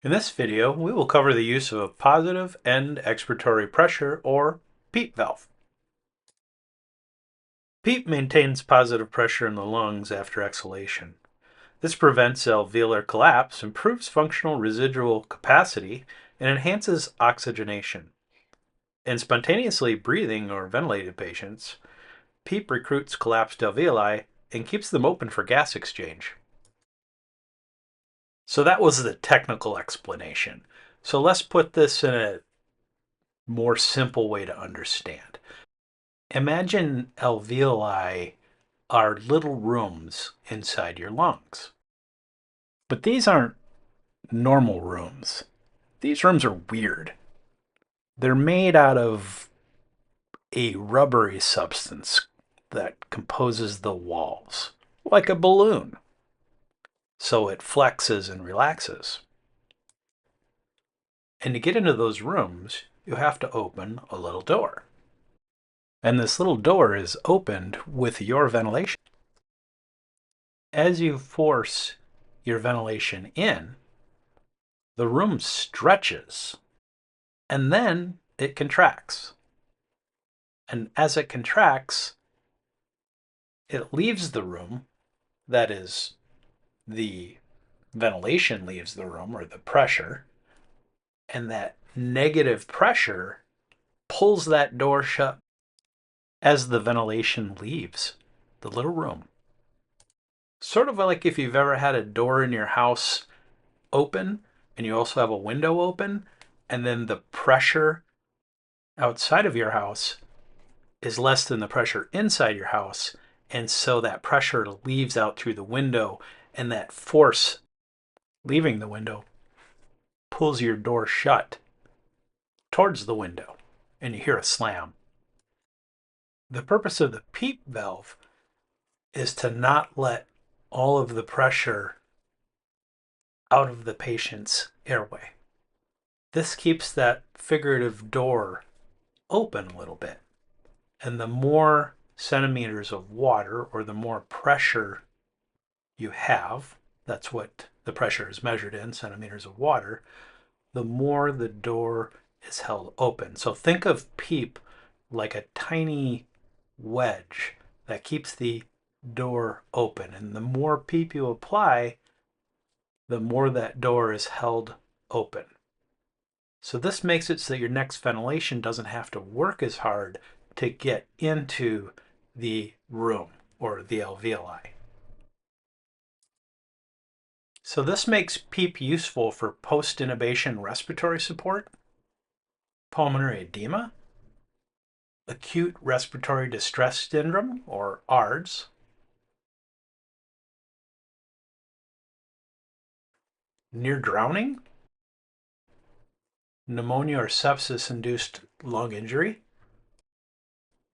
In this video, we will cover the use of a positive end expiratory pressure, or PEEP valve. PEEP maintains positive pressure in the lungs after exhalation. This prevents alveolar collapse, improves functional residual capacity, and enhances oxygenation. In spontaneously breathing or ventilated patients, PEEP recruits collapsed alveoli and keeps them open for gas exchange. So that was the technical explanation. So let's put this in a more simple way to understand. Imagine alveoli are little rooms inside your lungs. But these aren't normal rooms. These rooms are weird. They're made out of a rubbery substance that composes the walls, like a balloon. So it flexes and relaxes. And to get into those rooms, you have to open a little door. And this little door is opened with your ventilation. As you force your ventilation in, the room stretches and then it contracts. And as it contracts, it leaves the room. That is, the ventilation leaves the room, or the pressure, and that negative pressure pulls that door shut as the ventilation leaves the little room. Sort of like if you've ever had a door in your house open and you also have a window open, and then the pressure outside of your house is less than the pressure inside your house, and so that pressure leaves out through the window, and that force leaving the window pulls your door shut towards the window, and you hear a slam. The purpose of the PEEP valve is to not let all of the pressure out of the patient's airway. This keeps that figurative door open a little bit. And the more centimeters of water, or the more pressure you have, that's what the pressure is measured in, centimeters of water, the more the door is held open. So think of PEEP like a tiny wedge that keeps the door open. And the more PEEP you apply, the more that door is held open. So this makes it so that your next ventilation doesn't have to work as hard to get into the room or the alveoli. So this makes PEEP useful for post-intubation respiratory support, pulmonary edema, acute respiratory distress syndrome, or ARDS, near drowning, pneumonia or sepsis-induced lung injury,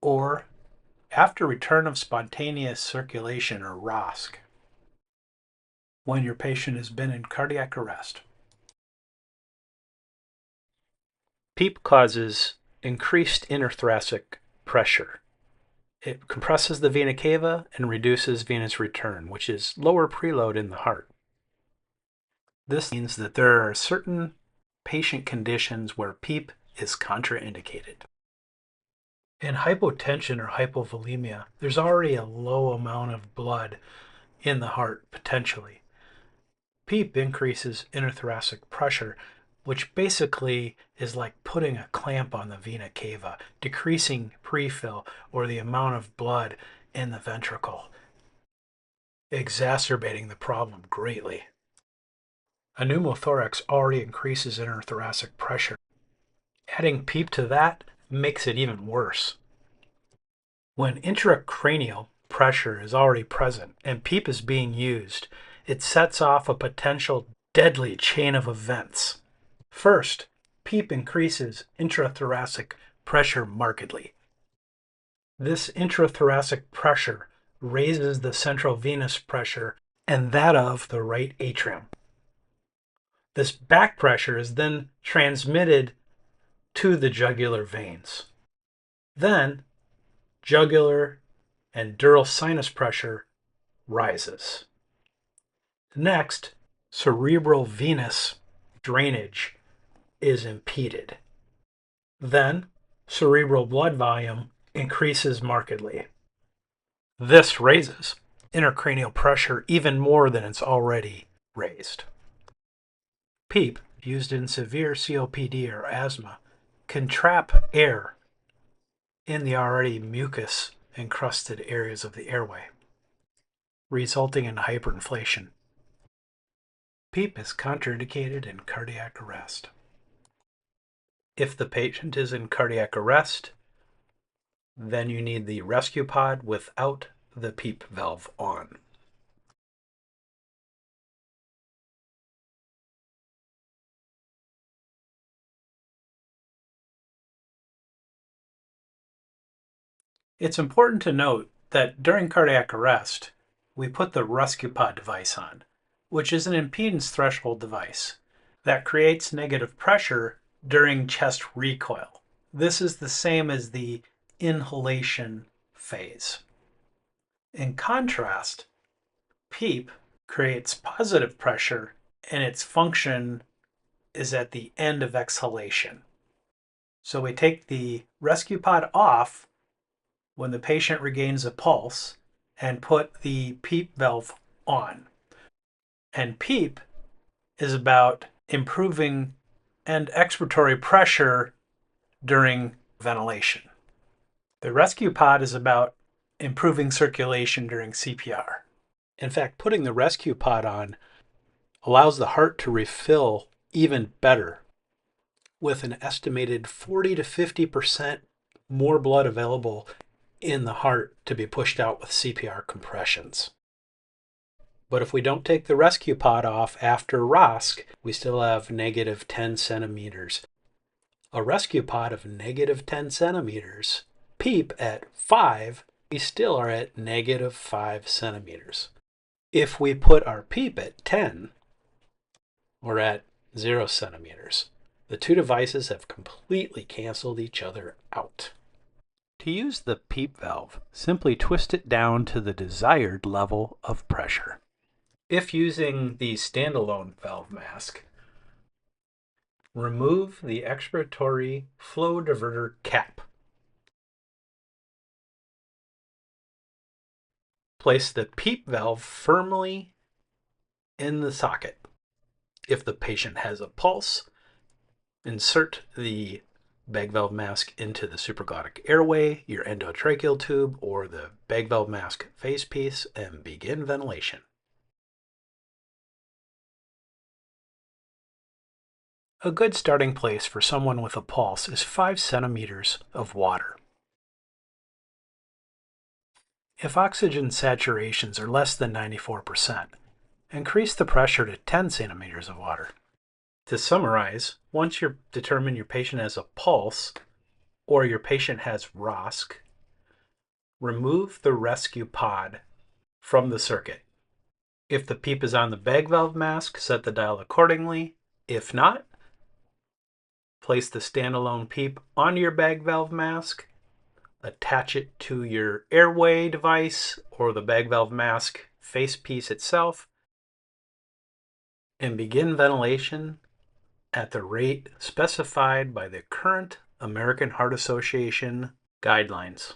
or after return of spontaneous circulation, or ROSC, when your patient has been in cardiac arrest. PEEP causes increased interthoracic pressure. It compresses the vena cava and reduces venous return, which is lower preload in the heart. This means that there are certain patient conditions where PEEP is contraindicated. In hypotension or hypovolemia, there's already a low amount of blood in the heart potentially. PEEP increases interthoracic pressure, which basically is like putting a clamp on the vena cava, decreasing prefill, or the amount of blood in the ventricle, exacerbating the problem greatly. A pneumothorax already increases interthoracic pressure. Adding PEEP to that makes it even worse. When intracranial pressure is already present and PEEP is being used, it sets off a potential deadly chain of events. First, PEEP increases intrathoracic pressure markedly. This intrathoracic pressure raises the central venous pressure and that of the right atrium. This back pressure is then transmitted to the jugular veins. Then, jugular and dural sinus pressure rises. Next, cerebral venous drainage is impeded. Then, cerebral blood volume increases markedly. This raises intracranial pressure even more than it's already raised. PEEP, used in severe COPD or asthma, can trap air in the already mucus encrusted areas of the airway, resulting in hyperinflation. PEEP is contraindicated in cardiac arrest. If the patient is in cardiac arrest, then you need the rescue pod without the PEEP valve on. It's important to note that during cardiac arrest, we put the rescue pod device on, which is an impedance threshold device that creates negative pressure during chest recoil. This is the same as the inhalation phase. In contrast, PEEP creates positive pressure and its function is at the end of exhalation. So we take the rescue pod off when the patient regains a pulse and put the PEEP valve on. And PEEP is about improving and expiratory pressure during ventilation. The rescue pod is about improving circulation during CPR. In fact, putting the rescue pod on allows the heart to refill even better, with an estimated 40 to 50% more blood available in the heart to be pushed out with CPR compressions. But if we don't take the rescue pod off after ROSC, we still have negative 10 centimeters. A rescue pod of negative 10 centimeters, PEEP at 5, we still are at negative 5 centimeters. If we put our PEEP at 10, we're at 0 centimeters. The two devices have completely canceled each other out. To use the PEEP valve, simply twist it down to the desired level of pressure. If using the standalone valve mask, remove the expiratory flow diverter cap. Place the PEEP valve firmly in the socket. If the patient has a pulse, insert the bag valve mask into the supraglottic airway, your endotracheal tube, or the bag valve mask face piece and begin ventilation. A good starting place for someone with a pulse is 5 centimeters of water. If oxygen saturations are less than 94%, increase the pressure to 10 centimeters of water. To summarize, once you determine your patient has a pulse or your patient has ROSC, remove the rescue pod from the circuit. If the PEEP is on the bag valve mask, set the dial accordingly. If not, place the standalone PEEP on your bag valve mask, attach it to your airway device or the bag valve mask face piece itself, and begin ventilation at the rate specified by the current American Heart Association guidelines.